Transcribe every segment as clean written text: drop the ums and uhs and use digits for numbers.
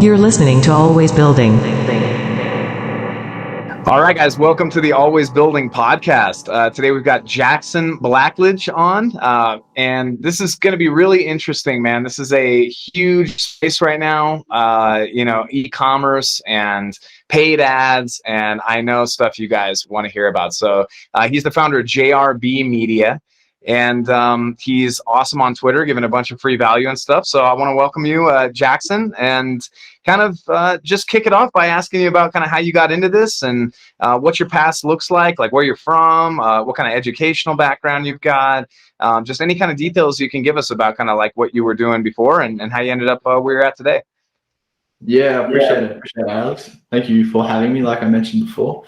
You're listening to Always Building. All right, guys, welcome to the Always Building podcast. Today we've got Jackson Blackledge on, and this is going to be really interesting, man. This is a huge space right now, e-commerce and paid ads, and I know stuff you guys want to hear about. So he's the founder of JRB Media, and he's awesome on Twitter, giving a bunch of free value and stuff. So I want to welcome you, Jackson, and kind of just kick it off by asking you about kind of how you got into this and what your past looks like where you're from, what kind of educational background you've got, just any kind of details you can give us about kind of like what you were doing before and how you ended up where you're at today. Yeah, appreciate it, Alex. Thank you for having me, like I mentioned before.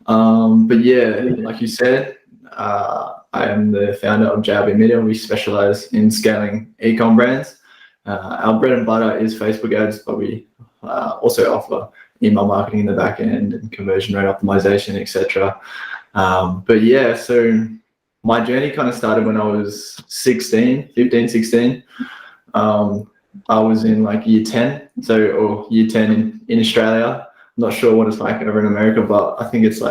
But yeah, like you said, I am the founder of JRB Media. We specialize in scaling ecomm brands. Our bread and butter is Facebook ads, but we also offer email marketing in the back end and conversion rate optimization, etc. But yeah, so my journey kind of started when I was 16. I was in year 10, or year 10 in Australia. I'm not sure what it's like over in America, but I think it's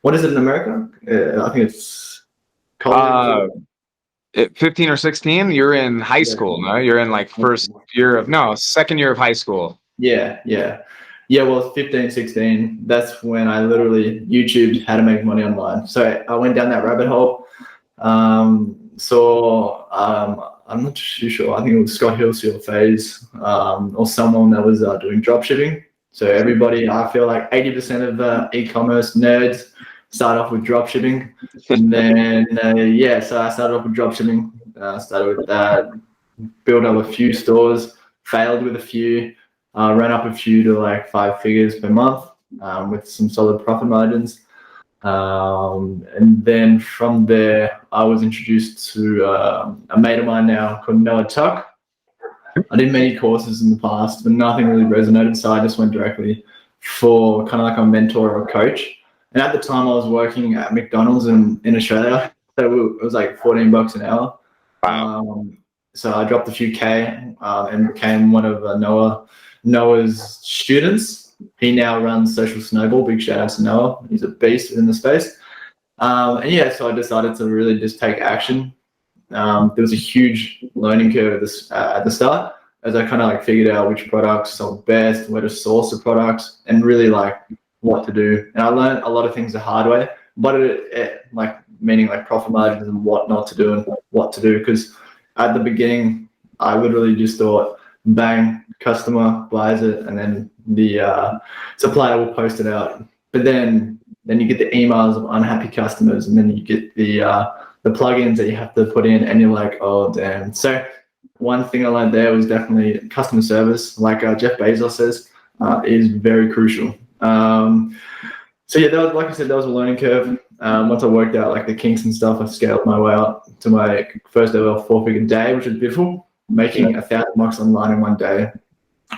what is it in America? I think it's college. 15 or 16, you're in high school, no? You're in second year of high school. Yeah. Well, 15, 16, that's when I literally YouTubed how to make money online. So I went down that rabbit hole. I'm not too sure. I think it was Scott Hillsfield Phase or someone that was doing drop shipping. So everybody, I feel like 80% of e-commerce nerds start off with drop shipping. And then, so I started off with drop shipping. Started with that, built up a few stores, failed with a few, ran up a few to 5 figures per month with some solid profit margins. And then from there, I was introduced to a mate of mine now called Noah Tuck. I did many courses in the past, but nothing really resonated. So I just went directly for kind of like a mentor or a coach. And at the time I was working at McDonald's in Australia. So it was like $14 an hour. So I dropped a few K and became one of Noah's students. He now runs Social Snowball. Big shout out to Noah. He's a beast in the space. So I decided to really just take action. There was a huge learning curve at the start as I kind of figured out which products sold best, where to source the products, and really what to do. And I learned a lot of things the hard way, but meaning profit margins and what not to do and what to do. Because at the beginning, I literally just thought, bang, customer buys it, and then the supplier will post it out. But then you get the emails of unhappy customers, and then you get the plugins that you have to put in, and you're like, oh damn. So one thing I learned there was definitely customer service, Jeff Bezos says, is very crucial. That was, like I said, that was a learning curve. Once I worked out the kinks and stuff, I scaled my way up to my first ever 4-figure day, which was beautiful. Making $1,000 online in one day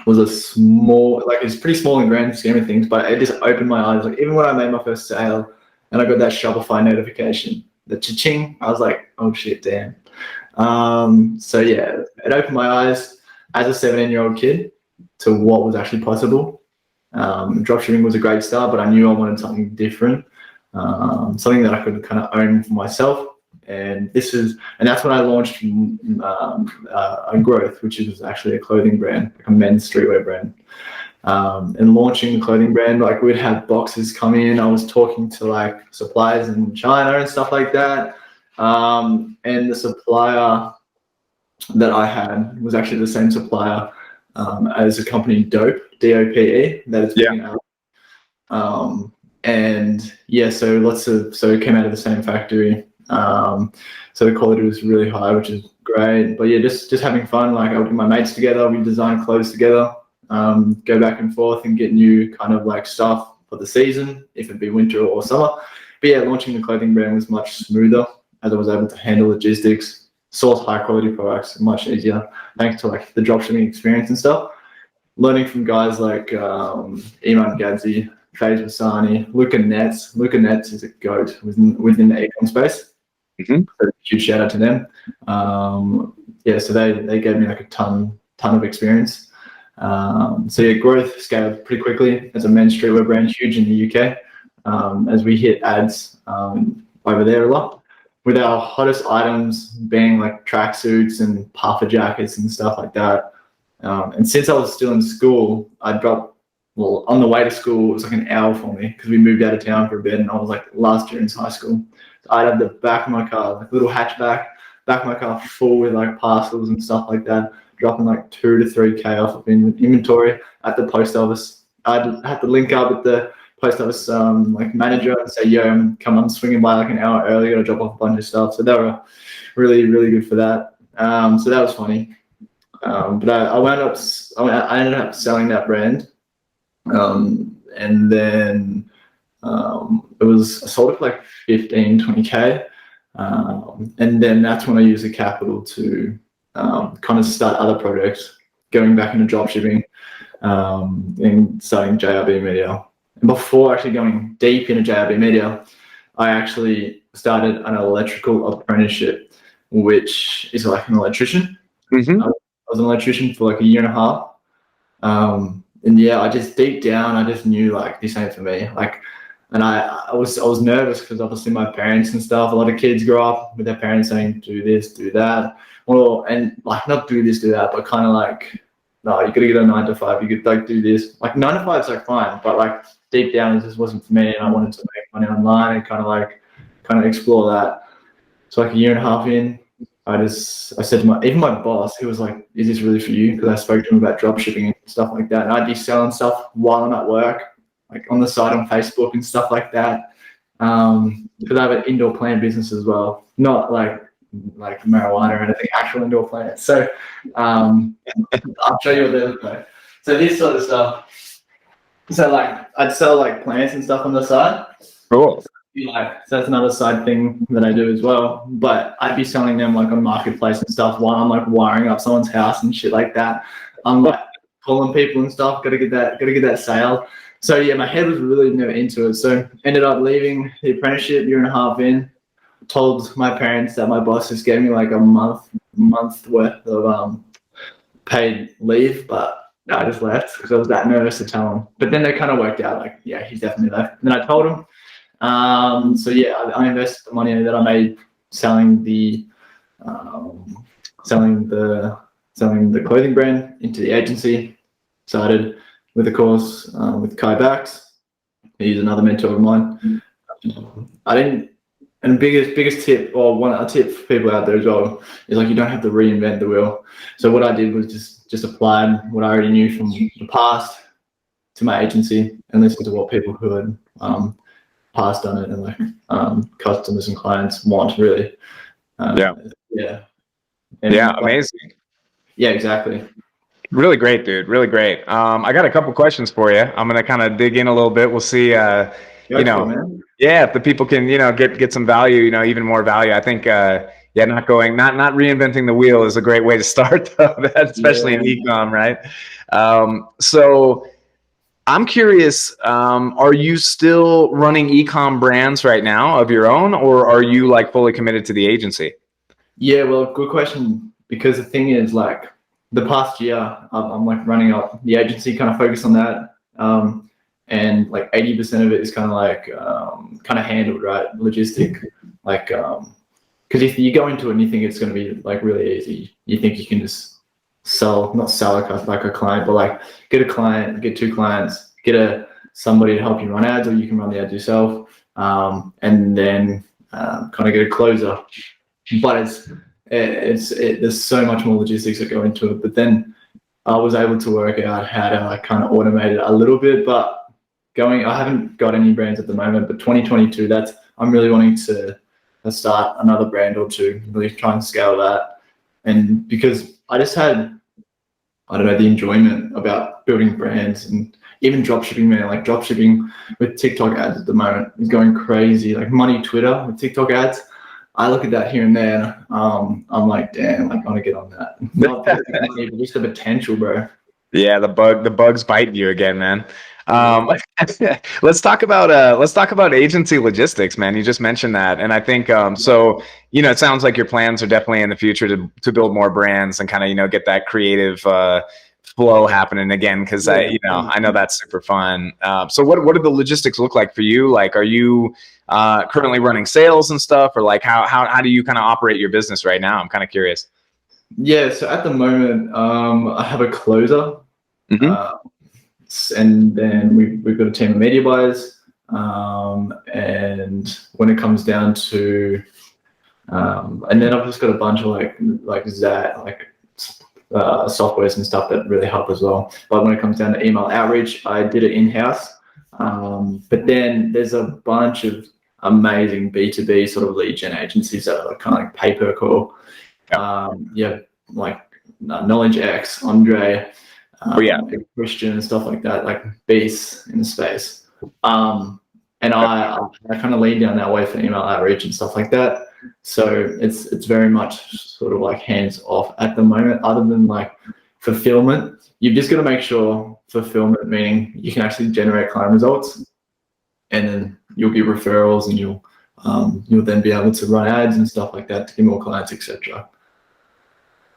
was a small, it's pretty small in grand scheme of things, but it just opened my eyes. Even when I made my first sale and I got that Shopify notification, the cha-ching, I was like, oh shit, damn. It opened my eyes as a 17-year-old kid to what was actually possible. Dropshipping was a great start, but I knew I wanted something different, something that I could kind of own for myself. And that's when I launched Growth, which is actually a clothing brand, a men's streetwear brand. And launching the clothing brand, we'd have boxes come in. I was talking to suppliers in China and stuff like that. And the supplier that I had was actually the same supplier as a company Dope, DOPE, that is putting out. So it came out of the same factory. So the quality was really high, which is great. But yeah, just having fun. I would get my mates together, we design clothes together, go back and forth and get new kind of stuff for the season, if it be winter or summer. But yeah, launching the clothing brand was much smoother as I was able to handle logistics, source high quality products much easier, thanks to the dropshipping experience and stuff. Learning from guys like Iman Gadzi, FaZe Wasani, Luca Nets. Luca Nets is a goat within the ecomm space. Mm-hmm. So huge shout out to them. So they gave me a ton of experience. So yeah, growth scaled pretty quickly as a men's streetwear brand, huge in the UK. As we hit ads over there a lot, with our hottest items being like tracksuits and puffer jackets and stuff like that. And since I was still in school, I dropped. Well, on the way to school, it was like an hour for me because we moved out of town for a bit, and I was like last year in high school. So I'd have the back of my car, like little hatchback, back of my car full with like parcels and stuff like that, dropping like 2 to 3K off of inventory at the post office. I'd have to link up with the post office like manager and say, "Yo, come on, swinging by like an hour early, gotta drop off a bunch of stuff." So they were really, really good for that. So that was funny. But I ended up selling that brand. And then it was, I sold it for like 15, 20K. And then that's when I used the capital to kind of start other projects, going back into dropshipping and starting JRB Media. And before actually going deep into JRB Media, I actually started an electrical apprenticeship, which is like an electrician. Mm-hmm. I was an electrician for like a year and a half. And yeah, I just deep down, I just knew like this ain't for me. Like, and I was nervous because obviously my parents and stuff, a lot of kids grow up with their parents saying, do this, do that. Well, and like not do this, do that, but kind of like, no, you got to get a 9 to 5. You could like do this. Like 9 to 5 is like fine, but like deep down, it just wasn't for me. And I wanted to make money online and kind of explore that. So like a year and a half in, I said to even my boss, he was like, "Is this really for you?" Because I spoke to him about drop shipping and stuff like that. And I'd be selling stuff while I'm at work, like on the side on Facebook and stuff like that. Because I have an indoor plant business as well, not like marijuana or anything, actual indoor plants. So I'll show you what they look like. So this sort of stuff. So like I'd sell like plants and stuff on the side. Cool. Like, so that's another side thing that I do as well. But I'd be selling them like on marketplace and stuff while I'm like wiring up someone's house and shit like that. I'm like calling people and stuff. Gotta get that sale. So yeah, my head was really never into it. So ended up leaving the apprenticeship year and a half in. Told my parents that my boss just gave me like a month worth of paid leave, but I just left because I was that nervous to tell them. But then they kind of worked out like, yeah, he's definitely left. And then I told him. So yeah, I invested the money that I made selling the clothing brand into the agency. Started with a course with Kai Bax. He's another mentor of mine. And biggest tip, or a tip for people out there as well, is like you don't have to reinvent the wheel. So what I did was just applied what I already knew from the past to my agency and listened to what people who had passed on it and like customers and clients want really. Yeah, amazing. Yeah, exactly. Really great, dude. Really great. I got a couple questions for you. I'm gonna kind of dig in a little bit. We'll see. Yeah, if the people can, get some value, even more value. I think, not reinventing the wheel is a great way to start, though, especially in e-com, right? So I'm curious, are you still running e-com brands right now of your own, or are you like fully committed to the agency? Yeah, well, good question. Because the thing is, like, the past year, I'm like running up the agency, kind of focus on that. And like 80% of it is kind of like kind of handled, right? Logistic, like, because if you go into it and you think it's going to be like really easy, you think you can just not sell like a client, but like get a client, get 2 clients, get somebody to help you run ads, or you can run the ads yourself, and then kind of get a closer. But there's so much more logistics that go into it. But then I was able to work out how to like kind of automate it a little bit. But I haven't got any brands at the moment, but 2022, I'm really wanting to start another brand or 2, really try and scale that. And because I just had, I don't know, the enjoyment about building brands and even dropshipping, man. Like dropshipping with TikTok ads at the moment is going crazy. Like money Twitter with TikTok ads. I look at that here and there. I'm like, damn, I want to get on that. Not just the potential, bro. Yeah, the bug's biting you again, man. Let's talk about agency logistics, man. You just mentioned that, and I think so. It sounds like your plans are definitely in the future to build more brands and kind of get that creative flow happening again, because I know that's super fun. So what do the logistics look like for you? Like, are you currently running sales and stuff, or like how do you kind of operate your business right now? I'm kind of curious. Yeah, so at the moment, I have a closer, Mm-hmm. and then we've got a team of media buyers. And when it comes down to, and then I've just got a bunch of like softwares and stuff that really help as well. But when it comes down to email outreach, I did it in-house. But then there's a bunch of amazing B2B sort of lead gen agencies that are kind of like pay-per-call. Like Knowledge X, Andre, Christian and stuff like that, like beasts in the space. And I kind of lean down that way for email outreach and stuff like that. So it's very much sort of like hands off at the moment, other than like fulfillment. You've just got to make sure fulfillment, meaning you can actually generate client results, and then you'll get referrals, and you'll then be able to run ads and stuff like that to get more clients, etc.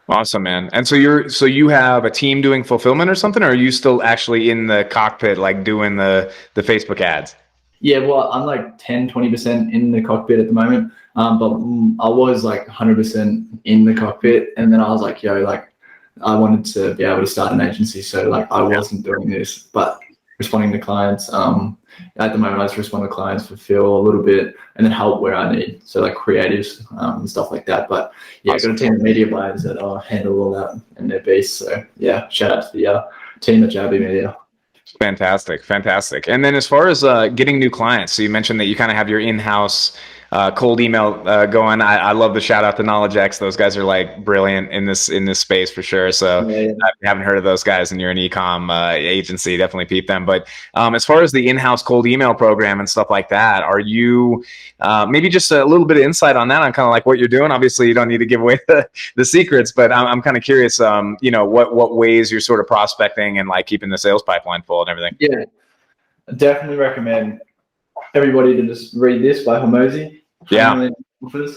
Awesome, man. And so you have a team doing fulfillment or something, or are you still actually in the cockpit, like doing the Facebook ads? Yeah, well, I'm like 10-20% in the cockpit at the moment, but I was like 100% in the cockpit, and then I was like, I wanted to be able to start an agency, so like I wasn't doing this, but responding to clients. At the moment, I just respond to clients, fulfill a little bit, and then help where I need, so like creatives and stuff like that. But yeah, awesome. I've got a team of media buyers that handle all that, and they're beasts. So yeah, shout out to the team at JB Media. Fantastic. And then as far as getting new clients, so you mentioned that you kind of have your in-house cold email going. I love the shout out to Knowledge X. Those guys are like brilliant in this space for sure. So if you haven't heard of those guys and you're an ecomm agency, definitely peep them. But as far as the in-house cold email program and stuff like that, are you maybe just a little bit of insight on that, on kind of like what you're doing? Obviously, you don't need to give away the secrets, but I'm kind of curious, what ways you're sort of prospecting and like keeping the sales pipeline full and everything. Yeah, I definitely recommend everybody to just read this by Hormozy. Yeah. But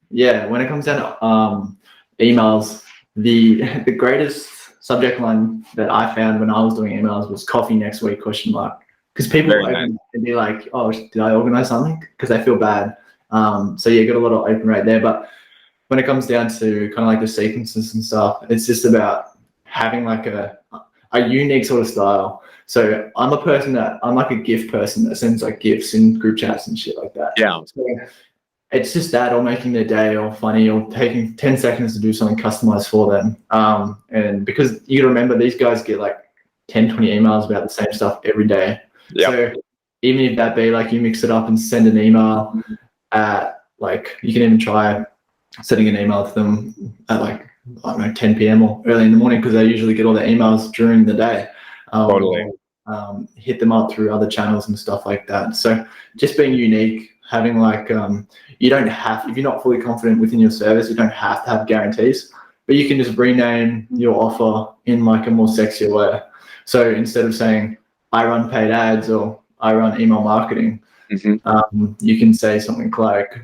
yeah, when it comes down to emails, the greatest subject line that I found when I was doing emails was "coffee next week?" ? Because people open and be like, "Oh, did I organize something?" Because they feel bad. So yeah, got a lot of open rate there. But when it comes down to kind of like the sequences and stuff, it's just about having like a unique sort of style. So I'm like a GIF person that sends like GIFs in group chats and shit like that. Yeah. So it's just that, or making their day, or funny, or taking 10 seconds to do something customized for them. And because you gotta remember, these guys get like 10, 20 emails about the same stuff every day. Yep. So even if that be like you mix it up and send an email at like, you can even try sending an email to them at like, I don't know, 10 p.m. or early in the morning, because they usually get all their emails during the day. Totally. Hit them up through other channels and stuff like that. So just being unique, having like, you don't have, if you're not fully confident within your service, you don't have to have guarantees, but you can just rename your offer in like a more sexier way. So instead of saying, I run paid ads or I run email marketing, you can say something like,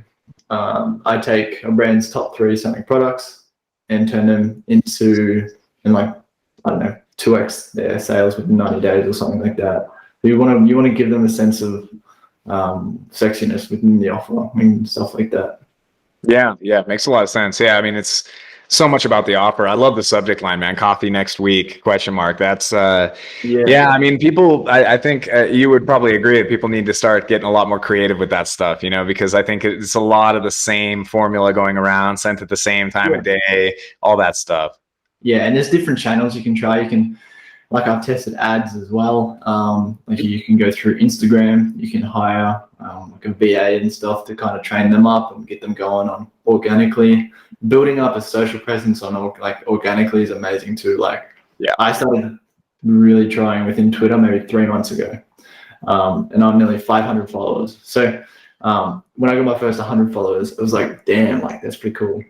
I take a brand's top 3 selling products and turn them into, like, I don't know, 2x their sales within 90 days or something like that. So you want to give them a sense of sexiness within the offer and stuff like that. Yeah, makes a lot of sense. Yeah, I mean, it's so much about the offer. I love the subject line, man. Coffee next week ? That's yeah. I mean, people. I think you would probably agree that people need to start getting a lot more creative with that stuff. Because I think it's a lot of the same formula going around, sent at the same time of day, all that stuff. Yeah, and there's different channels you can try. You can, like, I've tested ads as well. Like, you can go through Instagram. You can hire like a VA and stuff to kind of train them up and get them going on organically. Building up a social presence on organically is amazing too. Like, I started really trying within Twitter maybe 3 months ago, and I'm nearly 500 followers. So when I got my first 100 followers, it was like, damn, like that's pretty cool.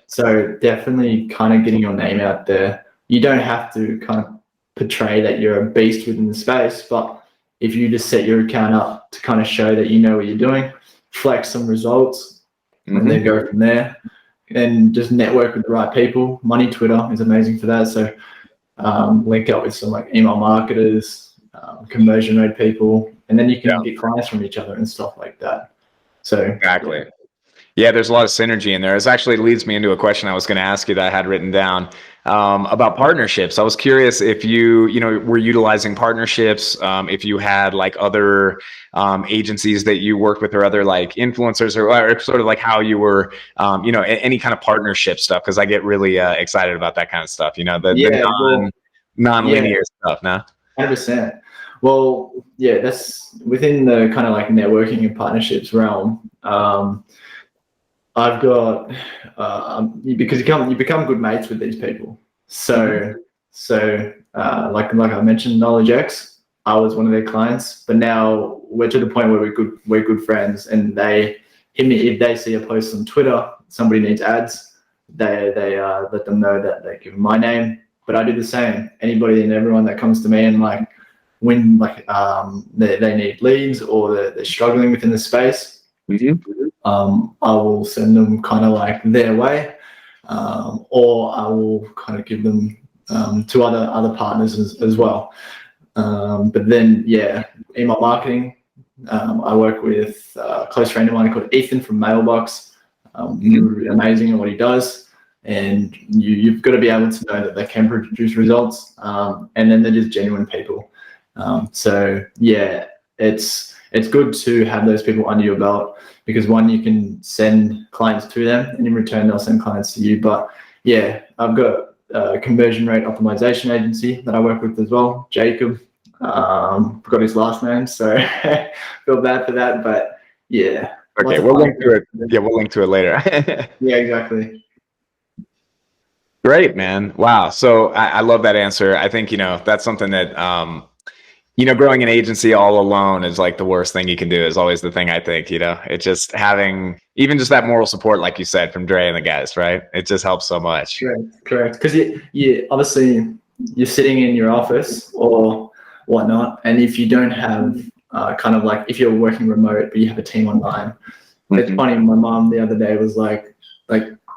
So definitely kind of getting your name out there. You don't have to kind of portray that you're a beast within the space, but if you just set your account up to kind of show that you know what you're doing, flex some results, and then go from there. and just network with the right people. Money Twitter is amazing for that. So link up with some like email marketers, conversion rate people, and then you can get clients from each other and stuff like that. So exactly. Yeah, there's a lot of synergy in there. This actually leads me into a question I was going to ask you that I had written down about partnerships. I was curious if you were utilizing partnerships, if you had like other agencies that you worked with or other like influencers or sort of like how you were, any kind of partnership stuff. Cause I get really excited about that kind of stuff, the non-linear stuff. No? 100%. Well, yeah, that's within the kind of like networking and partnerships realm. I've got because you become good mates with these people. So like I mentioned, Knowledge X, I was one of their clients, but now we're to the point where we're good friends, and they hit me if they see a post on Twitter, somebody needs ads, they let them know that they give them my name. But I do the same. Anybody and everyone that comes to me and like when like they need leads or they're struggling within the space. I will send them kind of like their way, or I will kind of give them to other partners as well. But then, email marketing. I work with a close friend of mine called Ethan from Mailbox. Amazing at what he does, and you've got to be able to know that they can produce results, and then they're just genuine people. So yeah, it's good to have those people under your belt, because one, you can send clients to them, and in return they'll send clients to you. But yeah, I've got a conversion rate optimization agency that I work with as well, Jacob. Forgot his last name, so feel bad for that. But yeah. Okay, we'll link to it. Yeah, we'll link to it later. Yeah, exactly. Great, man. Wow. So I love that answer. I think, that's something that, growing an agency all alone is like the worst thing you can do, is always the thing I think, it's just having even just that moral support, like you said, from Dre and the guys, right? It just helps so much. Correct. Because you obviously you're sitting in your office or whatnot, and if you don't have kind of like, if you're working remote but you have a team online, it's funny. My mom the other day was like,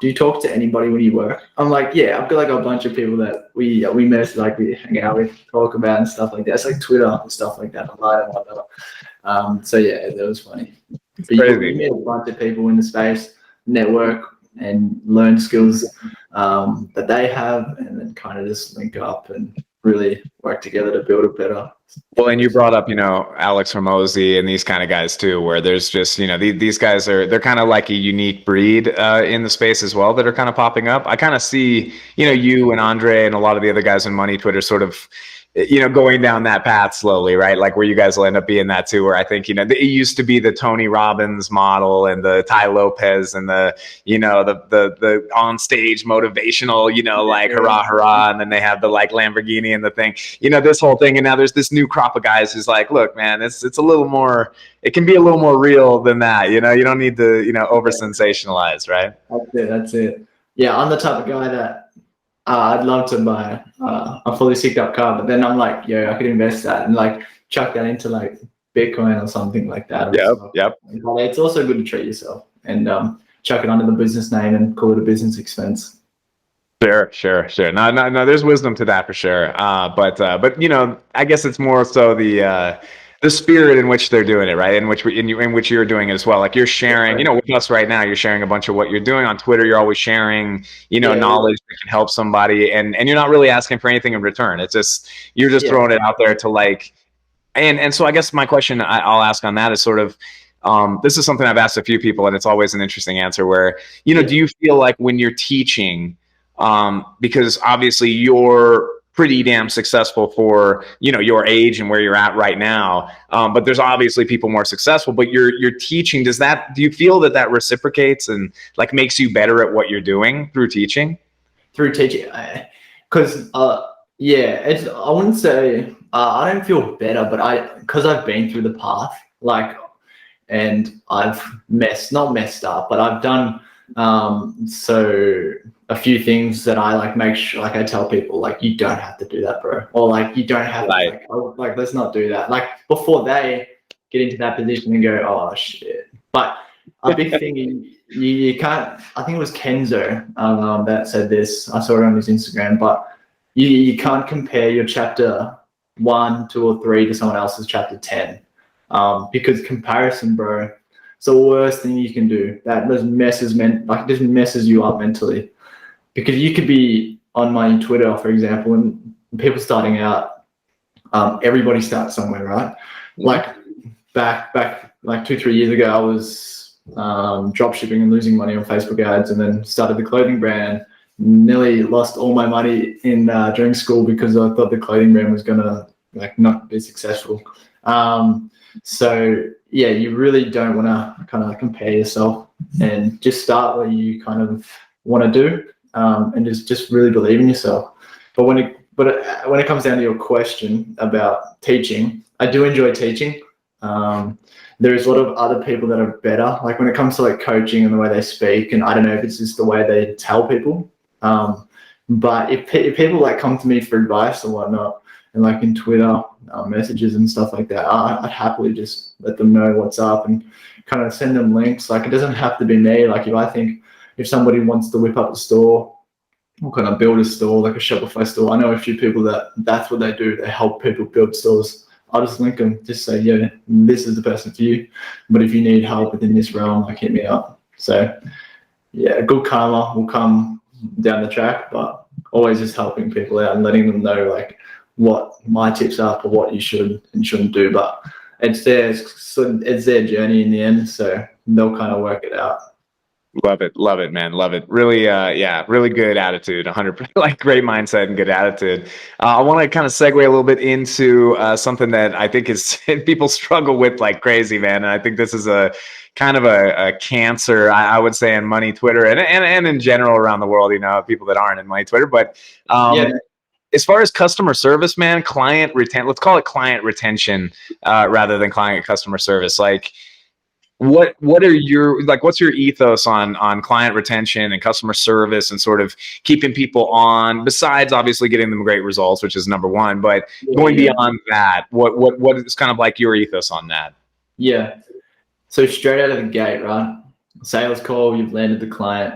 do you talk to anybody when you work? I'm like, yeah, I've got like a bunch of people that we mess, like we hang out with, talk about and stuff like that. It's like Twitter and stuff like that online and whatnot. So yeah, that was funny. But you meet a bunch of people in the space, network and learn skills that they have, and then kind of just link up and really work together to build a better. Well, and you brought up, Alex Hormozy and these kind of guys too, where there's just, these guys they're kind of like a unique breed in the space as well that are kind of popping up. I kind of see, you and Andre and a lot of the other guys in Money Twitter sort of, going down that path slowly, right? Like where you guys will end up being that too, where I think, it used to be the Tony Robbins model and the Ty Lopez and the on stage motivational, like hurrah, hurrah. And then they have the like Lamborghini and the thing, this whole thing. And now there's this new crop of guys who's like, look, man, it's a little more, it can be a little more real than that. You don't need to, over sensationalize, right? That's it. Yeah. I'm the type of guy that, I'd love to buy a fully synced up car, but then I'm like, I could invest that and like chuck that into like Bitcoin or something like that. Yep. But it's also good to treat yourself and chuck it under the business name and call it a business expense. Sure. No, there's wisdom to that for sure. But I guess it's more so the spirit in which they're doing it, right? In which you're doing it as well. Like you're sharing, with us right now, you're sharing a bunch of what you're doing on Twitter. You're always sharing, knowledge that can help somebody, and you're not really asking for anything in return. It's just you're just throwing it out there to like, and so I guess my question I'll ask on that is sort of, this is something I've asked a few people, and it's always an interesting answer. Where do you feel like when you're teaching, because obviously you're pretty damn successful for your age and where you're at right now, but there's obviously people more successful, but you're teaching, do you feel that reciprocates and like makes you better at what you're doing through teaching? Because I wouldn't say I don't feel better, but because I've been through the path, like, and I've not messed up, but I've done so a few things that I like make sure, like I tell people, like, you don't have to do that, bro, or like you don't have to, like let's not do that, like before they get into that position and go, oh shit. But a big thing you can't. I think it was Kenzo that said this. I saw it on his Instagram, but you can't compare your chapter 1, 2, or 3 to someone else's chapter 10, because comparison, bro, it's the worst thing you can do. That just messes you up mentally, because you could be on my Twitter, for example, and people starting out, everybody starts somewhere, right? Like back like 2-3 years ago, I was drop shipping and losing money on Facebook ads, and then started the clothing brand. Nearly lost all my money in during school because I thought the clothing brand was gonna like not be successful. So yeah, you really don't want to kind of like compare yourself, and just start what you kind of want to do, and just really believe in yourself. But when it comes down to your question about teaching, I do enjoy teaching. There's a lot of other people that are better, like when it comes to like coaching and the way they speak, and I don't know if it's just the way they tell people. But if people like come to me for advice or whatnot, and like in Twitter messages and stuff like that, I'd happily just let them know what's up and kind of send them links. Like, it doesn't have to be me. Like, if somebody wants to whip up a store or kind of build a store, like a Shopify store, I know a few people that's what they do. They help people build stores. I'll just link them, just say, yeah, this is the person for you. But if you need help within this realm, like, hit me up. So yeah, good karma will come down the track, but always just helping people out and letting them know like what my tips are for what you should and shouldn't do. But it's their journey in the end, so they'll kind of work it out. Love it, man. Love it. Really, yeah, really good attitude. 100%, like great mindset and good attitude. I want to kind of segue a little bit into something that I think is people struggle with like crazy, man. And I think this is a kind of a cancer, I would say, in money Twitter and in general around the world. You know, people that aren't in money Twitter, but Yeah. as far as customer service, man, let's call it client retention rather than client customer service. Like, what's your ethos on client retention and customer service and sort of keeping people on, besides obviously getting them great results, which is number one, but going beyond that, what is kind of like your ethos on that? Yeah. So straight out of the gate, right? Sales call, you've landed the client.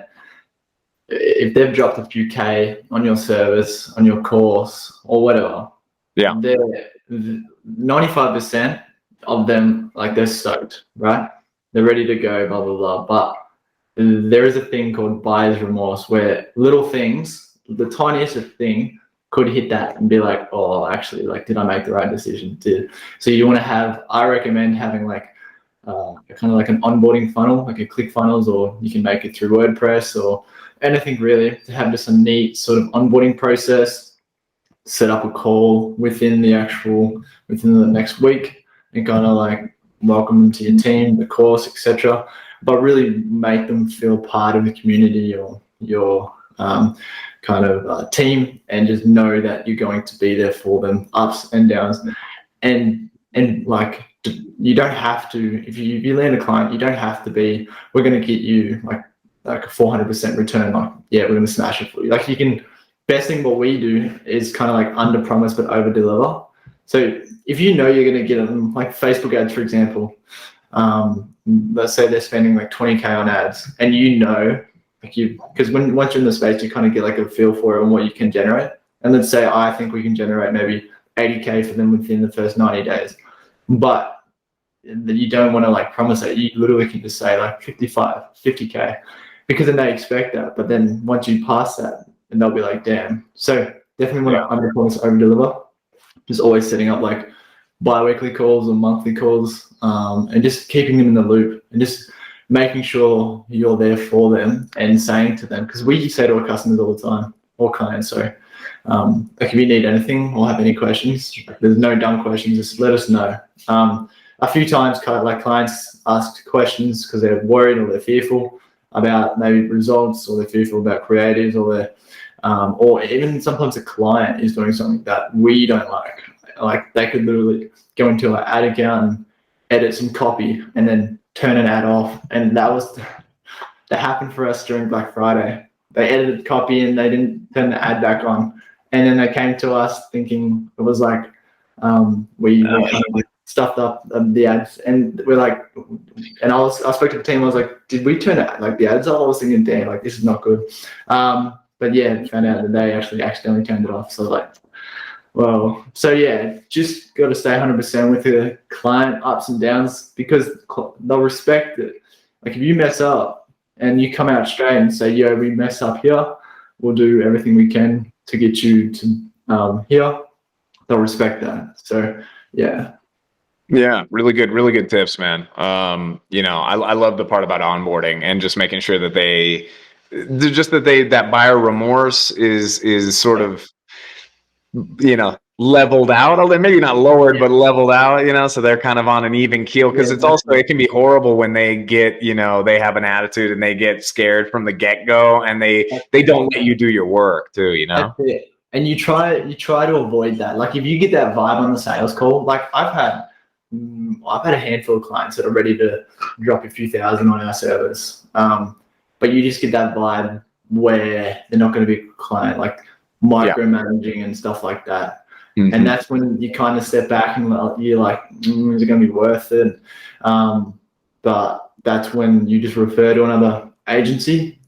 If they've dropped a few K on your service, on your course, or whatever, yeah, 95% of them, like, they're stoked, right? They're ready to go, blah, blah, blah. But there is a thing called buyer's remorse, where little things, the tiniest thing, could hit that and be like, oh, actually, like, did I make the right decision? So you want to I recommend having like kind of like an onboarding funnel, like a ClickFunnels, or you can make it through WordPress or anything really, to have just a neat sort of onboarding process, set up a call within the next week and kind of like welcome them to your team, the course, etc. But really make them feel part of the community or your kind of team, and just know that you're going to be there for them, ups and downs. And like, you don't have to, if you land a client, you don't have to be, we're going to get you like a 400% return. Like, yeah, we're going to smash it for you. Like, you can, best thing what we do is kind of like under promise but over deliver. So if you know you're going to get them, like Facebook ads, for example, let's say they're spending like 20K on ads, and because once you're in the space, you kind of get like a feel for it and what you can generate. And let's say I think we can generate maybe 80K for them within the first 90 days. But you don't want to like promise it. You literally can just say like 55, 50K, because then they expect that. But then once you pass that, and they'll be like, damn. So definitely want to under promise, over deliver. Just always setting up like bi-weekly calls or monthly calls, and just keeping them in the loop and just making sure you're there for them and saying to them, because we say to our customers all the time, or clients, sorry, like, if you need anything or have any questions, there's no dumb questions, just let us know. A few times, like, clients ask questions because they're worried or they're fearful about maybe results, or they're fearful about creatives, or even sometimes a client is doing something that we don't like. Like, they could literally go into our ad account and edit some copy and then turn an ad off. And that happened for us during Black Friday. They edited copy and they didn't turn the ad back on. And then they came to us thinking it was like, we were kind of like stuffed up the ads, and we're like, and I spoke to the team. I was like, did we turn it like the ads off? I was thinking, damn, like this is not good. But yeah, found out that they actually accidentally turned it off. So like, well, so yeah, just got to stay 100% with the client, ups and downs, because they'll respect it. Like if you mess up and you come out straight and say, yo, we mess up here, we'll do everything we can to get you to here, they'll respect that. So yeah. Yeah, really good tips, man. You know, I love the part about onboarding and just making sure that that buyer remorse is sort of, you know, leveled out, maybe not lowered, but leveled out, you know, so they're kind of on an even keel. Because it's also, it can be horrible when they get, you know, they have an attitude and they get scared from the get-go, and they don't let you do your work too, you know. That's it. And you try to avoid that. Like if you get that vibe on the sales call, like I've had a handful of clients that are ready to drop a few thousand on our service, but you just get that vibe where they're not going to be a client, like micromanaging and stuff like that. Mm-hmm. And that's when you kind of step back and you're like, is it going to be worth it? But that's when you just refer to another agency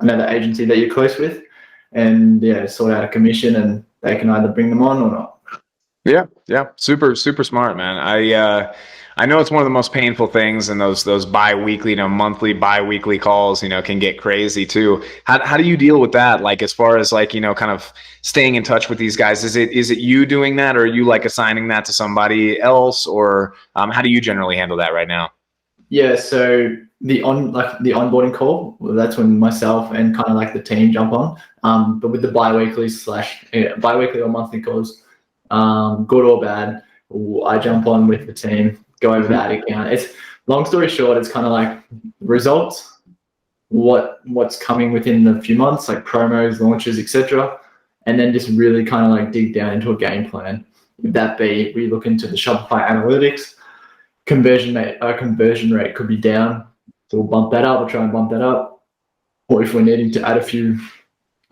that you're close with, and sort out a commission, and they can either bring them on or not. Yeah. Super smart, man. I know it's one of the most painful things, and those bi-weekly, monthly bi-weekly calls, can get crazy too. How do you deal with that? Like, as far as like, kind of staying in touch with these guys, is it you doing that, or are you like assigning that to somebody else, or how do you generally handle that right now? Yeah, so the onboarding call, that's when myself and kind of like the team jump on. But with the bi-weekly or monthly calls, good or bad, I jump on with the team, go over that account. It's long story short, it's kind of like results, what's coming within a few months, like promos, launches, etc., and then just really kind of like dig down into a game plan. If that be, we look into the Shopify analytics. Conversion rate could be down, so we'll bump that up. We'll try and bump that up. Or if we're needing to add a few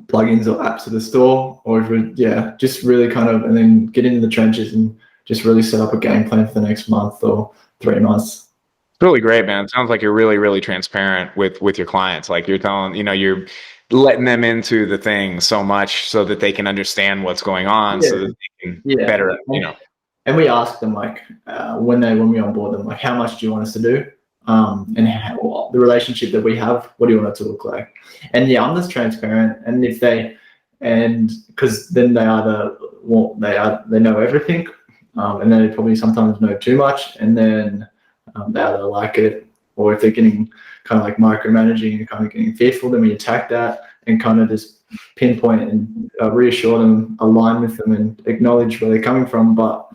plugins or apps to the store, or if we're just really kind of, and then get into the trenches and just really set up a game plan for the next month or 3 months. It's really great, man. It sounds like you're really transparent with your clients. Like you're telling, you're letting them into the thing so much so that they can understand what's going on, so that they can better, And we ask them, like, when we onboard them, like, how much do you want us to do? And the relationship that we have, what do you want it to look like? And I'm just transparent. And because then they know everything, and then they probably sometimes know too much, and then they either like it, or if they're getting kind of like micromanaging and kind of getting fearful, then we attack that and kind of just pinpoint and reassure them, align with them, and acknowledge where they're coming from, but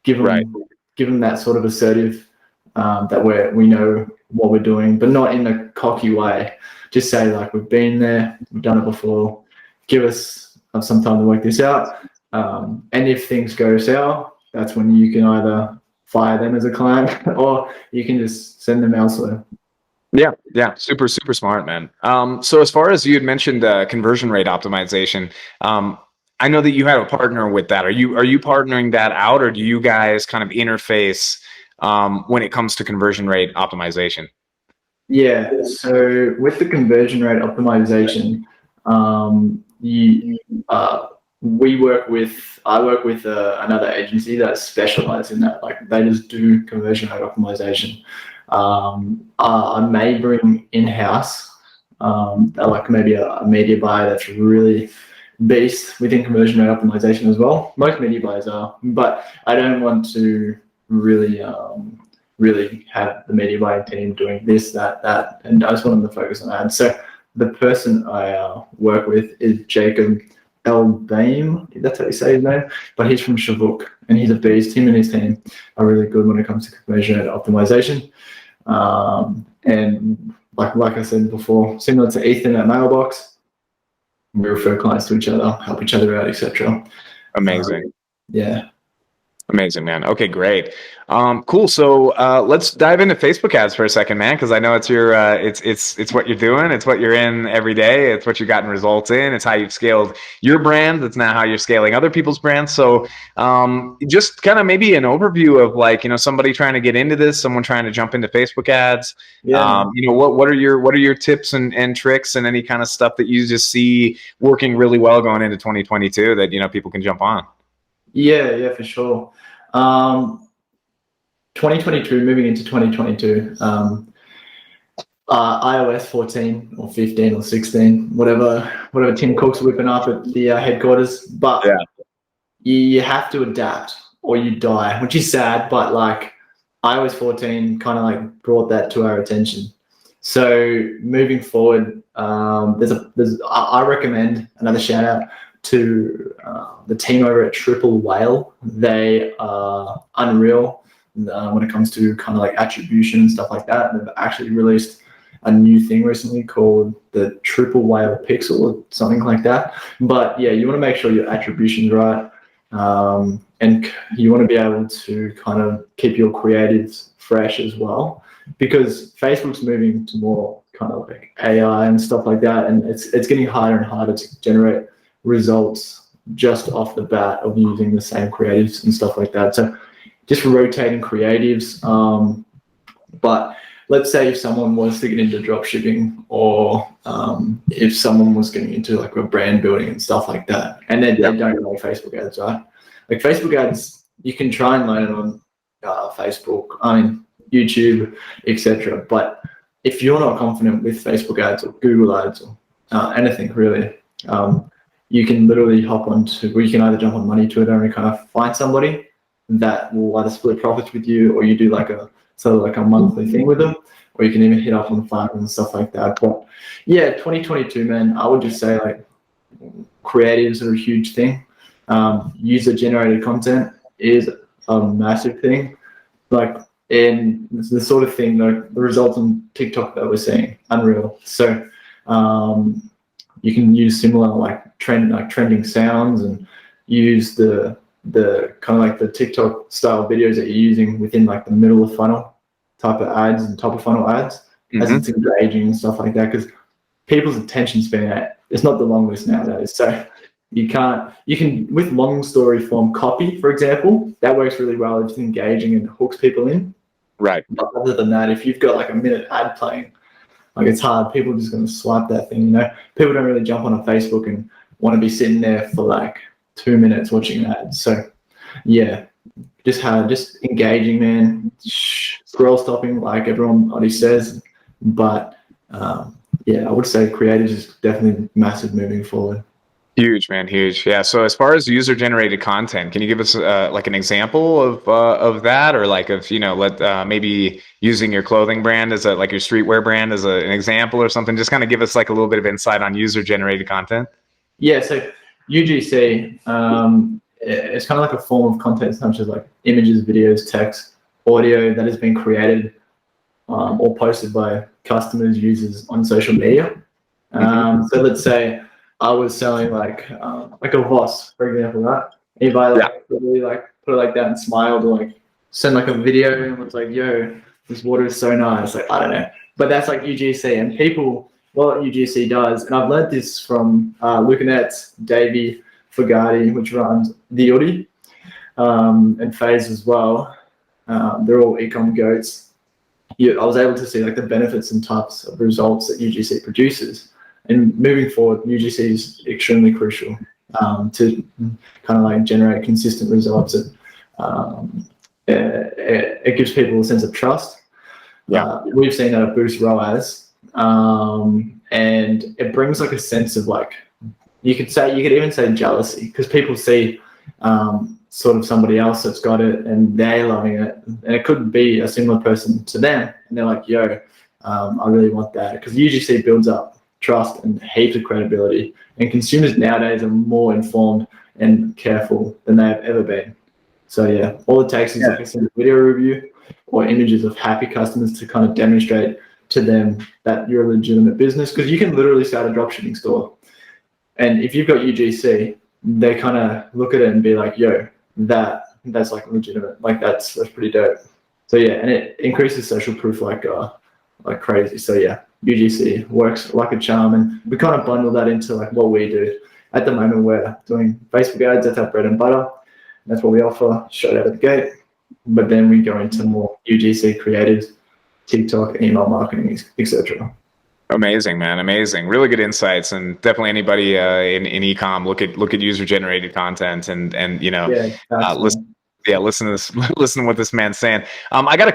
give them that sort of assertive, that we know what we're doing, but not in a cocky way. Just say, like, we've been there, we've done it before, give us some time to work this out. And if things go sour, that's when you can either fire them as a client or you can just send them elsewhere. Yeah. Super smart, man. So as far as you had mentioned conversion rate optimization, I know that you have a partner with that. Are you partnering that out, or do you guys kind of interface when it comes to conversion rate optimization? Yeah. So with the conversion rate optimization, I work with another agency that specializes in that. Like, they just do conversion rate optimization. I may bring in-house, like maybe a media buyer that's really beast within conversion rate optimization as well. Most media buyers are, but I don't want to really have the media buying team doing this, that, and I just want them to focus on ads. So the person I work with is Jacob Elbaim, that's how you say his name, but he's from Shavuk, and he's a beast. Him and his team are really good when it comes to conversion rate optimization. And like I said before, similar to Ethan at Mailbox, we refer clients to each other, help each other out, etc. Amazing. Amazing, man. Okay, great. Cool. So let's dive into Facebook ads for a second, man, because I know it's your it's what you're doing. It's what you're in every day. It's what you've gotten results in. It's how you've scaled your brand. It's now how you're scaling other people's brands. So just kind of maybe an overview of like, somebody trying to get into this, someone trying to jump into Facebook ads. Yeah. What are your tips and tricks and any kind of stuff that you just see working really well going into 2022 that people can jump on? Yeah, for sure. 2022, moving into 2022, iOS 14 or 15 or 16, whatever Tim Cook's whipping up at the headquarters. But Yeah. you have to adapt or you die, which is sad, but like iOS 14 kind of like brought that to our attention. So moving forward, I recommend another shout out to the team over at Triple Whale. They are unreal when it comes to kind of like attribution and stuff like that. They've actually released a new thing recently called the Triple Whale Pixel or something like that. But yeah, you want to make sure your attribution's right. And you want to be able to kind of keep your creatives fresh as well, because Facebook's moving to more kind of like AI and stuff like that, and it's getting harder and harder to generate results just off the bat of using the same creatives and stuff like that. So just rotating creatives. But let's say if someone was to get into drop shipping, or if someone was getting into like a brand building and stuff like that, and then they don't know Facebook ads, right? Like Facebook ads, you can try and learn it on Facebook, YouTube, etc. But if you're not confident with Facebook ads or Google ads or anything really, you can literally hop onto, or you can either jump on Money Twitter and kind of find somebody that will either split profits with you, or you do like a sort of like a monthly thing with them, or you can even hit up on Fiverr and stuff like that. But yeah, 2022, man, I would just say like creatives are a huge thing. User generated content is a massive thing. Like, and it's the sort of thing, like the results on TikTok that we're seeing, unreal. So you can use similar like trending sounds, and use the kind of like the TikTok style videos that you're using within like the middle of funnel type of ads and top of funnel ads, as it's engaging and stuff like that, because people's attention span, it's not the longest nowadays. So you can with long story form copy, for example, that works really well if it's engaging and hooks people in. Right. But other than that, if you've got like a minute ad playing, like it's hard. People are just going to swipe that thing. People don't really jump on a Facebook and want to be sitting there for like 2 minutes watching ads. So yeah, just engaging, man. Scroll stopping, like everybody says. But yeah, I would say creators is definitely massive moving forward. Huge, man, huge. Yeah. So as far as user generated content, can you give us like an example of that, or like of maybe using your clothing brand as like your streetwear brand as an example or something? Just kind of give us like a little bit of insight on user generated content. Yeah. So UGC, it's kind of like a form of content such as like images, videos, text, audio that has been created or posted by customers, users on social media. So let's say I was selling like a Voss, for example, right? If I really like put it like that and smiled, or like send like a video and was like, "Yo, this water is so nice." Like, I don't know, but that's like UGC, and people, what UGC does, and I've learned this from Lucanet's Davey Fugati, which runs the Uddy, and FaZe as well. They're all ecomm goats. I was able to see like the benefits and types of results that UGC produces. And moving forward, UGC is extremely crucial to kind of like generate consistent results. It gives people a sense of trust. We've seen that it boosts ROAS, and it brings like a sense of like, you could even say jealousy, because people see sort of somebody else that's got it and they're loving it, and it could be a similar person to them, and they're like, "Yo, I really want that," because UGC builds up trust and heaps of credibility, and consumers nowadays are more informed and careful than they've ever been. So yeah, all it takes is like a simple video review or images of happy customers to kind of demonstrate to them that you're a legitimate business, because you can literally start a dropshipping store, and if you've got UGC, they kind of look at it and be like, "Yo, that that's like legitimate. Like that's pretty dope. So yeah, and it increases social proof like crazy. So yeah, UGC works like a charm, and we kind of bundle that into like what we do. At the moment, we're doing Facebook ads. That's our bread and butter. That's what we offer straight out of the gate. But then we go into more UGC creatives, TikTok, email marketing, etc. Amazing, man. Amazing. Really good insights, and definitely anybody in ecom look at user generated content and listen. Yeah, listen to this. Listen to what this man's saying. I got a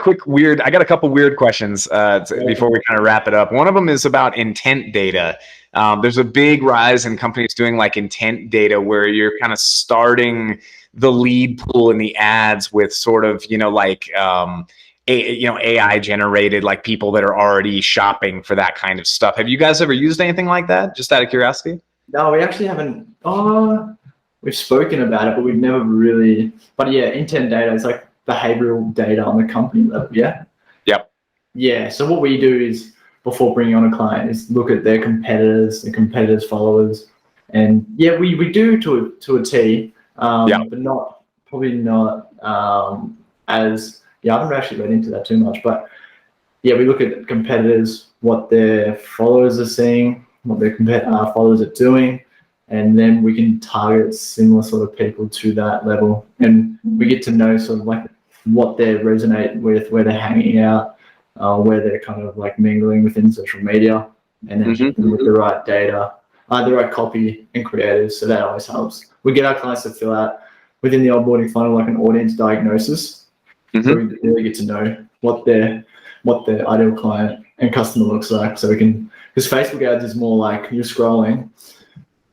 couple weird questions before we kind of wrap it up. One of them is about intent data. There's a big rise in companies doing like intent data where you're kind of starting the lead pool in the ads with sort of AI generated, like people that are already shopping for that kind of stuff. Have you guys ever used anything like that? Just out of curiosity. No, we actually haven't. We've spoken about it, but we've never really. But yeah, intent data is like behavioral data on the company level. Yeah. Yep. Yeah. So what we do is before bringing on a client is look at their competitors, the competitors' followers, and yeah, we do to a T, but probably not as. Yeah, I haven't actually read into that too much, but yeah, we look at competitors, what their followers are seeing, what their followers are doing, and then we can target similar sort of people to that level, and we get to know sort of like what they resonate with, where they're hanging out, where they're kind of like mingling within social media, and then with the right data, the right copy and creatives. So that always helps. We get our clients to fill out within the onboarding funnel like an audience diagnosis. So we really get to know what their ideal client and customer looks like. So we can, because Facebook ads is more like you're scrolling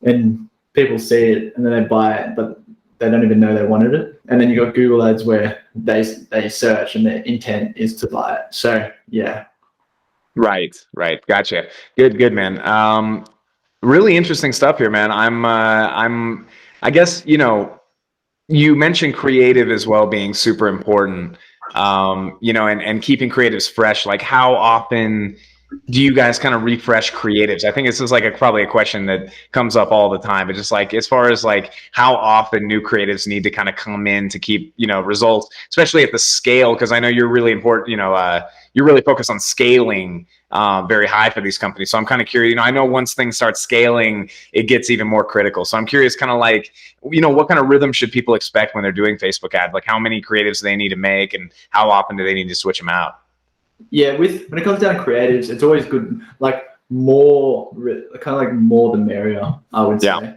and people see it and then they buy it, but they don't even know they wanted it. And then you got Google ads where they search and their intent is to buy it. So yeah. Right. Gotcha. Good, man. Really interesting stuff here, man. I guess, you mentioned creative as well being super important, and keeping creatives fresh. Like, how often do you guys kind of refresh creatives? I think this is like probably a question that comes up all the time, but just like as far as like how often new creatives need to kind of come in to keep results, especially at the scale, because I know you're really important. You're really focused on scaling very high for these companies. So I'm kind of curious. I know once things start scaling, it gets even more critical. So I'm curious, kind of like, what kind of rhythm should people expect when they're doing Facebook ads? Like, how many creatives do they need to make, and how often do they need to switch them out? Yeah, when it comes down to creatives, it's always good. Like more the merrier, I would say.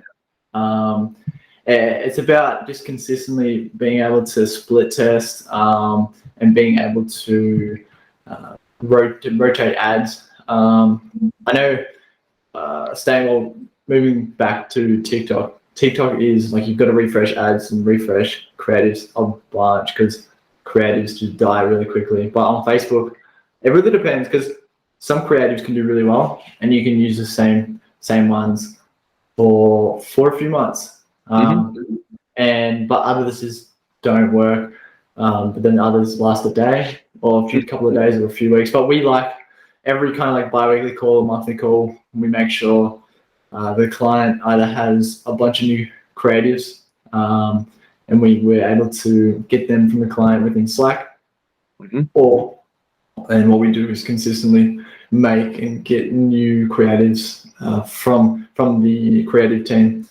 It's about just consistently being able to split test and being able to rotate ads. I know moving back to TikTok. TikTok is like you've got to refresh ads and refresh creatives a bunch because creatives just die really quickly. But on Facebook, it really depends because some creatives can do really well and you can use the same ones for a few months. But others just don't work. But then others last a day or a couple of days or a few weeks. But we like every kind of like bi-weekly call, monthly call, we make sure the client either has a bunch of new creatives and we're able to get them from the client within Slack, and what we do is consistently make and get new creatives from the creative team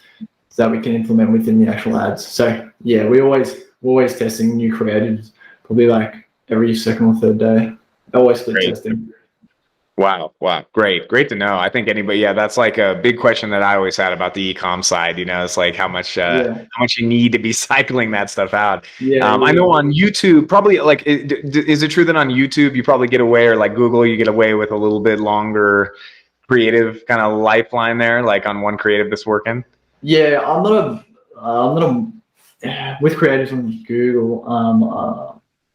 so that we can implement within the actual ads. So yeah, we're always testing new creatives, probably like every second or third day. Always split testing. Wow. Great to know. I think that's like a big question that I always had about the e-com side. It's like how much you need to be cycling that stuff out. I know on YouTube, probably like, is it true that on YouTube you probably get away, or like Google, you get away with a little bit longer creative kind of lifeline there, like on one creative that's working? Yeah, I'm not with creatives on Google.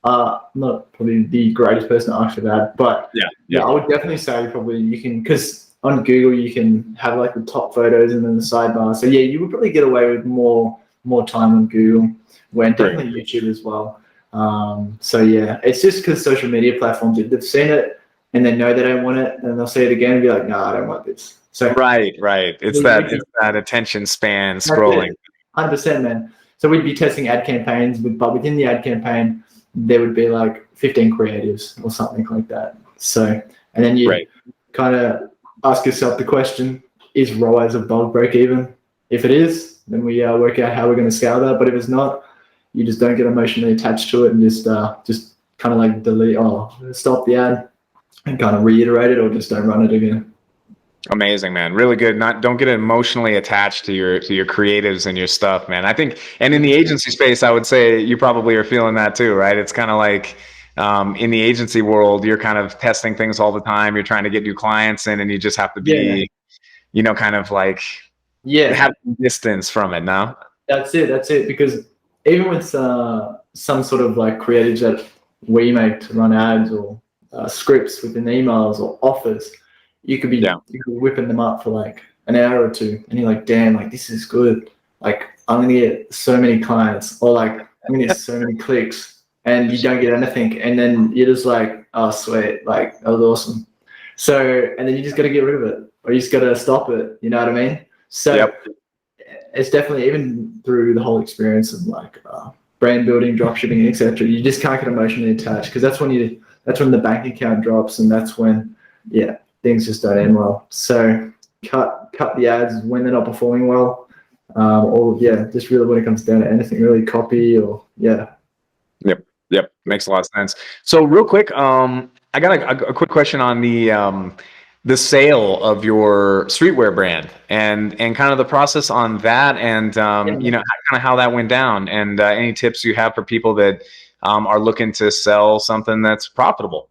Not probably the greatest person to ask for that, but yeah, I would definitely say probably you can, because on Google you can have like the top photos and then the sidebar. So yeah, you would probably get away with more time on Google, when definitely YouTube as well. So yeah, it's just because social media platforms, if they've seen it and they know they don't want it, and they'll see it again and be like, no, I don't want this. So right. It's that attention span scrolling. 100%, man. So we'd be testing ad campaigns, but within the ad campaign, there would be like 15 creatives or something like that. So, and then you kind of ask yourself the question, is ROAS of bulk break even? If it is, then we work out how we're going to scale that. But if it's not, you just don't get emotionally attached to it and just kind of like delete or stop the ad and kind of reiterate it or just don't run it again. Amazing, man. Really good. Don't get emotionally attached to your creatives and your stuff, man. I think, and in the agency space, I would say you probably are feeling that too, right? It's kind of like in the agency world, you're kind of testing things all the time. You're trying to get new clients in, and you just have to be, kind of like have distance from it. No, that's it. Because even with some sort of like creatives that we make to run ads or scripts within emails or offers, you could be whipping them up for like an hour or two, and you're like, damn, like this is good. Like I'm gonna get so many clients, or like I'm gonna get so many clicks, and you don't get anything, and then you're just like, oh sweet, like that was awesome. So, and then you just got to get rid of it, or you just got to stop it. You know what I mean? So it's definitely, even through the whole experience of like brand building, dropshipping, etc. You just can't get emotionally attached, because that's when the bank account drops, and that's when things just don't end well. So cut the ads when they're not performing well, or just really when it comes down to anything, really copy or Yep, makes a lot of sense. So real quick, I got a quick question on the sale of your streetwear brand and kind of the process on that, and kind of how that went down, and any tips you have for people that are looking to sell something that's profitable.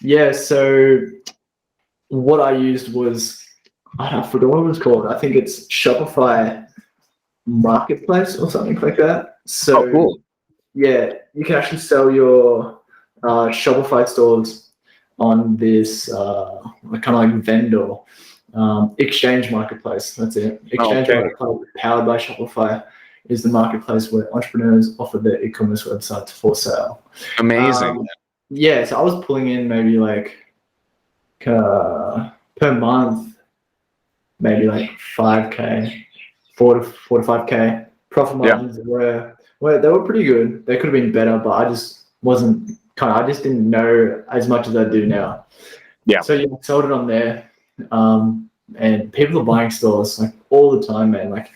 Yeah. So what I used was, I forgot what it was called. I think it's Shopify Marketplace or something like that. So cool. Yeah, you can actually sell your Shopify stores on this kind of like vendor exchange marketplace. That's it. Exchange marketplace powered by Shopify is the marketplace where entrepreneurs offer their e-commerce websites for sale. Amazing. So I was pulling in maybe like per month, maybe like 5K, 4 to 5K. Profit margins were pretty good. They could have been better, but I just didn't know as much as I do now. Yeah. So I sold it on there, and people are buying stores like all the time, man. Like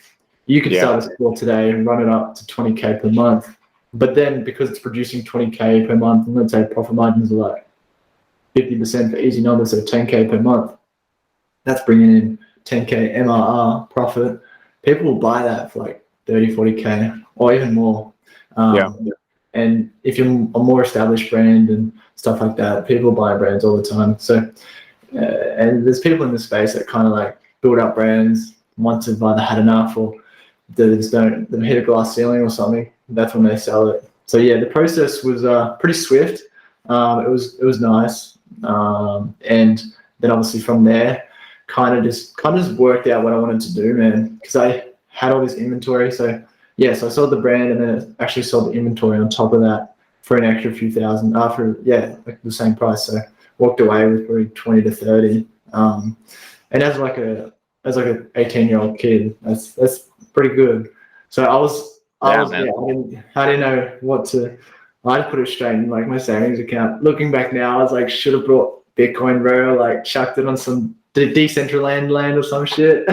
you could start a store today and run it up to 20K per month, but then because it's producing 20K per month, and let's say profit margins are like 50% for easy numbers, so 10K per month. That's bringing in 10K MRR profit. People will buy that for like 30, 40K or even more. And if you're a more established brand and stuff like that, people buy brands all the time. So, and there's people in the space that kind of like build up brands once they've either had enough or they just don't hit a glass ceiling or something. That's when they sell it. So the process was pretty swift. It was nice. And then obviously from there, kind of just worked out what I wanted to do, man, because I had all this inventory. So I sold the brand, and then actually sold the inventory on top of that for an extra few thousand after, like the same price. So walked away with probably 20 to 30. And as like a 18-year-old kid, that's pretty good. So I didn't know what to. I put it straight in like my savings account. Looking back now, I was like, should have brought Bitcoin, bro. Like chucked it on some Decentraland land or some shit.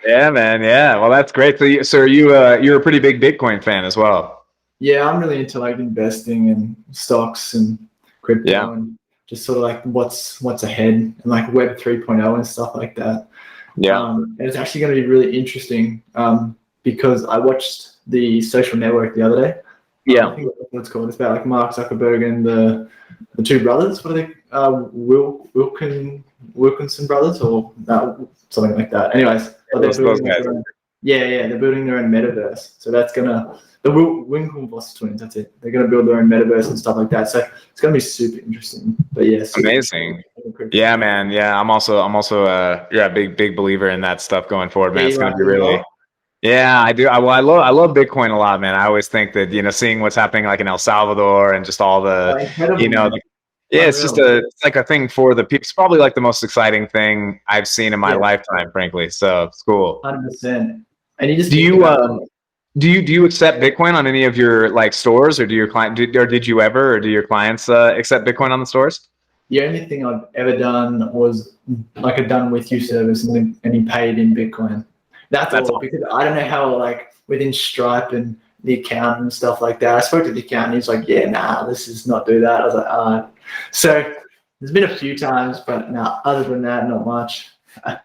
Yeah, man. Yeah. Well, that's great. So you're a pretty big Bitcoin fan as well. Yeah, I'm really into like investing in stocks and crypto and just sort of like what's ahead, and like Web 3.0 and stuff like that. And it's actually going to be really interesting because I watched The Social Network the other day. I think that's what it's called. It's about like Mark Zuckerberg and the two brothers. What are they? Wilkinson brothers or something like that. Anyways, they're building their own metaverse. So that's the Winklevoss twins. That's it. They're gonna build their own metaverse and stuff like that. So it's gonna be super interesting. But amazing. Yeah, man. Yeah, I'm also a big believer in that stuff going forward, man. It's gonna be really. Yeah, I do. I love Bitcoin a lot, man. I always think that, seeing what's happening like in El Salvador and just all the, it's like a thing for the people. It's probably like the most exciting thing I've seen in my lifetime, frankly. So it's cool. 100%. And you just Do you accept Bitcoin on any of your like stores, or do your client did you ever, or do your clients accept Bitcoin on the stores? The only thing I've ever done was like a done with you service, and he paid in Bitcoin. That's That's all, all. because I don't know how, like within Stripe and the account and stuff like that. I spoke to the account and he's like, yeah, nah, this is not do that. I was like, so there's been a few times, but nah, other than that, not much.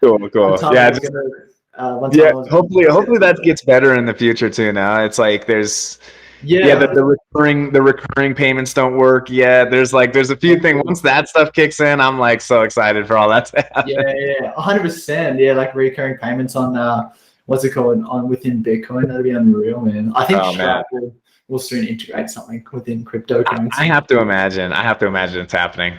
Cool, One cool. time I Yeah, was gonna, one time yeah. I was Hopefully that gets better in the future too. Now it's like there's yeah, yeah, the recurring payments don't work yet. There's a few things. Once that stuff kicks in, I'm like so excited for all that to happen. yeah, 100%. Yeah, like recurring payments on what's it called, on within Bitcoin. That'd be unreal, man. I think Oh man. Stripe will soon integrate something within I cryptocurrency. have to imagine. I have to imagine it's happening.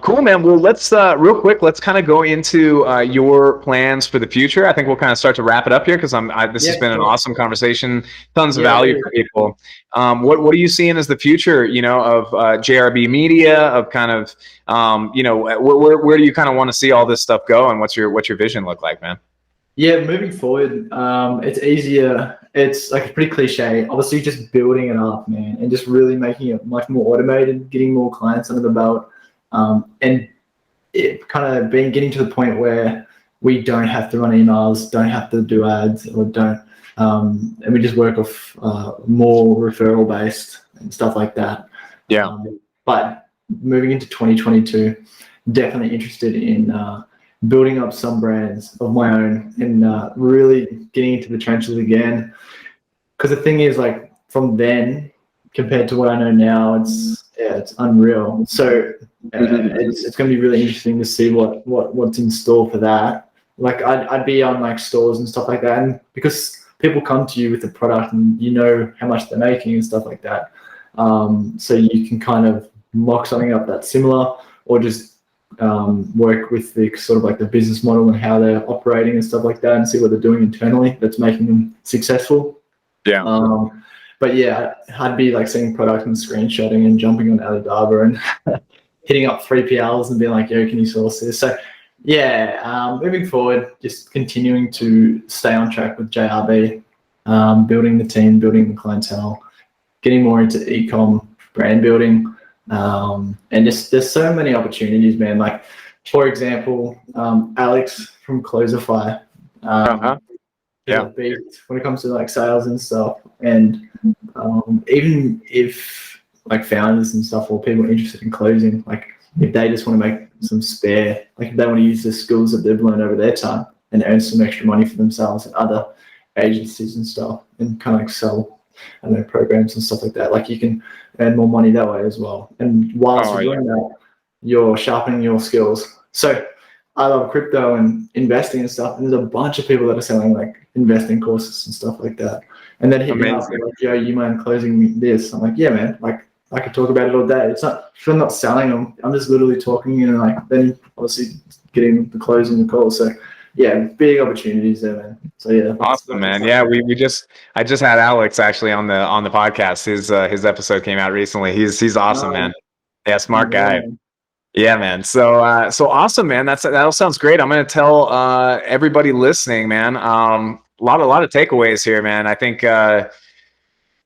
Cool, man. Well, let's real quick. Let's kind of go into your plans for the future. I think we'll kind of start to wrap it up here because this has Yeah, been an sure. awesome conversation. Tons of Yeah, value yeah. for people. What are you seeing as the future? Of JRB Media, of kind of where do you kind of want to see all this stuff go, and what's your vision look like, man? Yeah, moving forward, it's easier. It's like pretty cliche. Obviously, just building it up, man, and just really making it much more automated, getting more clients under the belt, and it kind of getting to the point where we don't have to run emails, don't have to do ads, or don't, and we just work off more referral based and stuff like that. Yeah. But moving into 2022, definitely interested in building up some brands of my own and really getting into the trenches again. Because the thing is, like from then compared to what I know now, it's unreal. So it's going to be really interesting to see what's in store for that. Like I'd be on like stores and stuff like that, and because people come to you with the product and you know how much they're making and stuff like that, so you can kind of mock something up that's similar, or just work with the sort of like the business model and how they're operating and stuff like that, and see what they're doing internally that's making them successful. Yeah. But yeah, I'd be like seeing product and screenshotting and jumping on Alibaba and hitting up 3PLs and being like, yo, can you source this? So yeah, moving forward, just continuing to stay on track with JRB, building the team, building the clientele, getting more into ecomm, brand building, and just there's so many opportunities, man. Like for example, Alex from Closerify, Yeah. a beast when it comes to like sales and stuff. And even if like founders and stuff or people interested in closing, like if they just want to make some spare, like if they want to use the skills that they've learned over their time and earn some extra money for themselves and other agencies and stuff, and kind of like sell, I don't know, programs and stuff like that, like you can earn more money that way as well. And whilst you're doing that, you're sharpening your skills. So I love crypto and investing and stuff. And there's a bunch of people that are selling like investing courses and stuff like that. And then hit me up like, yo, you mind closing me this? I'm like, yeah, man. Like I could talk about it all day. It's not, if I'm not selling them, I'm just literally talking and like then obviously getting the closing the call. So yeah, big opportunities there, man. So yeah, Awesome, man. Yeah, I just had Alex actually on the podcast. His episode came out recently. He's awesome, man. Yeah, smart guy. Yeah, man. So awesome, man. That all sounds great. I'm gonna tell everybody listening, man. A lot of takeaways here, man. I think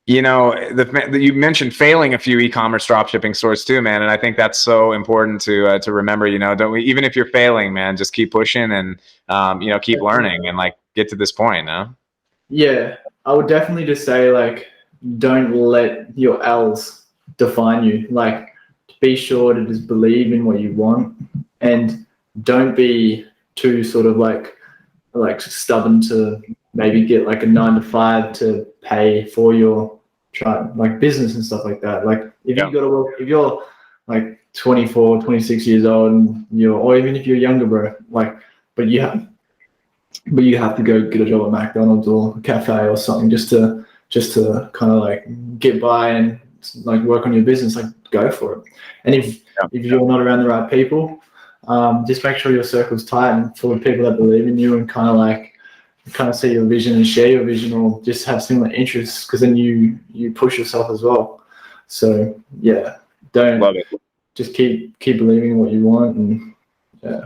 you mentioned failing a few e-commerce dropshipping stores too, man. And I think that's so important to remember. Don't we? Even if you're failing, man, just keep pushing and keep learning and like get to this point. No. Yeah, I would definitely just say like, don't let your L's define you. Like, be sure to just believe in what you want, and don't be too sort of like stubborn to maybe get like a 9 to 5 to pay for your like business and stuff like that. Like if you got to work, if you're like 24, 26 years old, and or even if you're younger, bro, like, but you have to go get a job at McDonald's or a cafe or something just to kind of like get by and like work on your business. Like go for it. And if you're not around the right people, just make sure your circle's tight and full of people that believe in you and kind of see your vision and share your vision, or just have similar interests, because then you push yourself as well. So yeah, don't Love it. just keep believing in what you want, and yeah.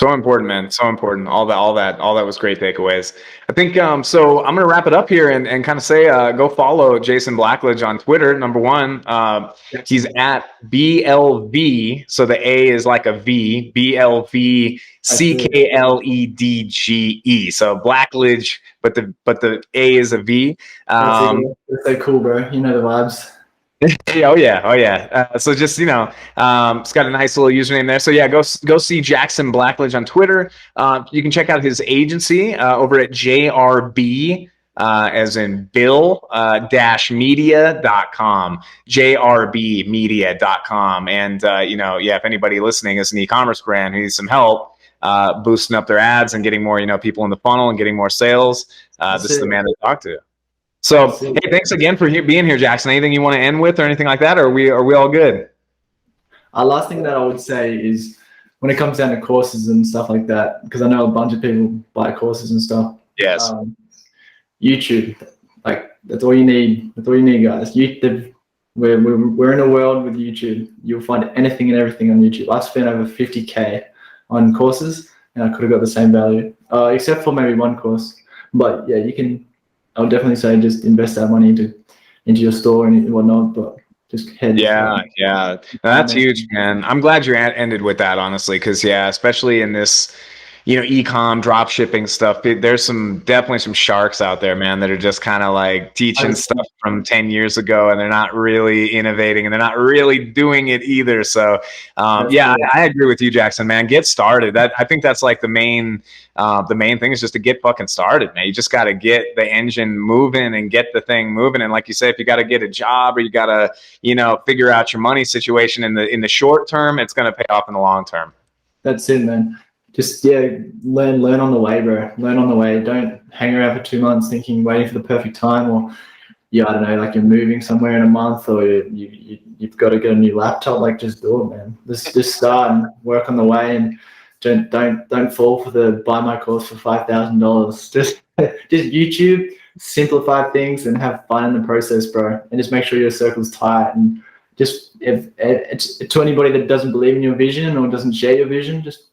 So important, man. So important. All that was great takeaways. I think so I'm gonna wrap it up here and kind of say go follow Jason Blackledge on Twitter. Number one. He's at BLV. So the A is like a V, BLVCKLEDGE. So Blackledge, but the A is a V. That's so cool, bro. You know the vibes. Oh yeah. So just it's got a nice little username there. So yeah, go see Jackson Blackledge on Twitter. You can check out his agency over at JRB, as in Bill media.com, jrbmedia.com. And if anybody listening is an e-commerce brand who needs some help boosting up their ads and getting more people in the funnel and getting more sales, this is the man to talk to. So, hey, thanks again for being here, Jackson. Anything you want to end with or anything like that? Or are we all good? Last thing that I would say is when it comes down to courses and stuff like that, because I know a bunch of people buy courses and stuff. Yes. YouTube, like that's all you need. That's all you need, guys. We're in a world with YouTube. You'll find anything and everything on YouTube. I spent over $50K on courses, and I could have got the same value, except for maybe one course. But yeah, you can. I would definitely say just invest that money into your store and whatnot, but just head. Yeah. No, that's huge, man. I'm glad you ended with that, honestly, because especially in this, e-com drop shipping stuff, there's definitely some sharks out there, man, that are just kind of like teaching stuff from 10 years ago, and they're not really innovating and they're not really doing it either. So I agree with you, Jackson, man. Get started. I think that's like the main thing is just to get fucking started, man. You just got to get the engine moving and get the thing moving. And like you say, if you got to get a job or you got to, figure out your money situation in the short term, it's going to pay off in the long term. That's it, man. Just learn on the way, bro. Learn on the way. Don't hang around for 2 months waiting for the perfect time, or I don't know, like you're moving somewhere in a month, or you've got to get a new laptop. Like just do it, man. Just start and work on the way, and don't fall for the buy my course for $5,000. Just YouTube, simplify things, and have fun in the process, bro. And just make sure your circle's tight. And just if to anybody that doesn't believe in your vision or doesn't share your vision, just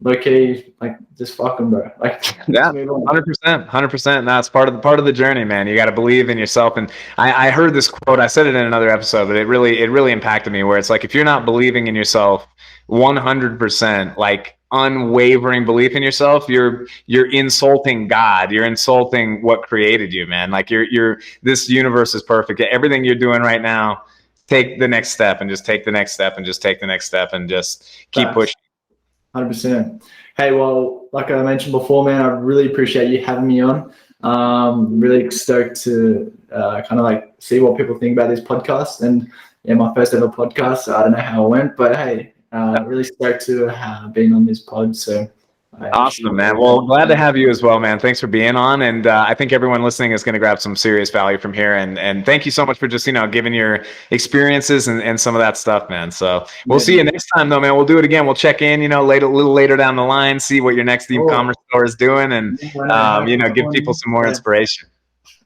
low-key, like just fuck them, bro. Like 100%. And that's part of the journey, man. You got to believe in yourself. And I heard this quote. I said it in another episode, but it really impacted me. Where it's like, if you're not believing in yourself 100%, like unwavering belief in yourself, you're insulting God. You're insulting what created you, man. Like this universe is perfect. Everything you're doing right now, take the next step and just take the next step and just take the next step and just keep pushing. 100%. Hey, well, like I mentioned before, man, I really appreciate you having me on. Really stoked to kind of like see what people think about this podcast. And my first ever podcast. So I don't know how it went, but hey, really stoked to have been on this pod. So awesome, man. Well, glad to have you as well, man. Thanks for being on. And I think everyone listening is going to grab some serious value from here. And thank you so much for just, giving your experiences and some of that stuff, man. So we'll see you next time, though, man. We'll do it again. We'll check in, a little later down the line, see what your next e-commerce store is doing, and, give people some more inspiration.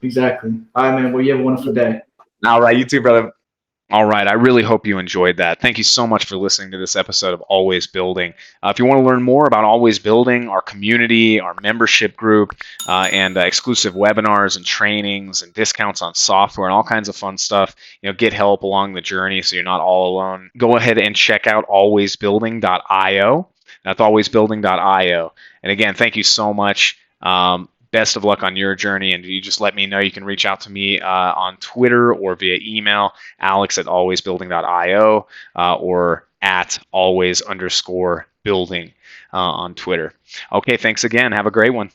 Exactly. All right, man. Well, you have a wonderful day. All right. You too, brother. All right. I really hope you enjoyed that. Thank you so much for listening to this episode of Always Building. If you want to learn more about Always Building, our community, our membership group, and exclusive webinars and trainings and discounts on software and all kinds of fun stuff, get help along the journey so you're not all alone, go ahead and check out alwaysbuilding.io. That's alwaysbuilding.io. And again, thank you so much. Best of luck on your journey, and you just let me know. You can reach out to me on Twitter or via email, alex@alwaysbuilding.io, or at always_building on Twitter. Okay, thanks again. Have a great one.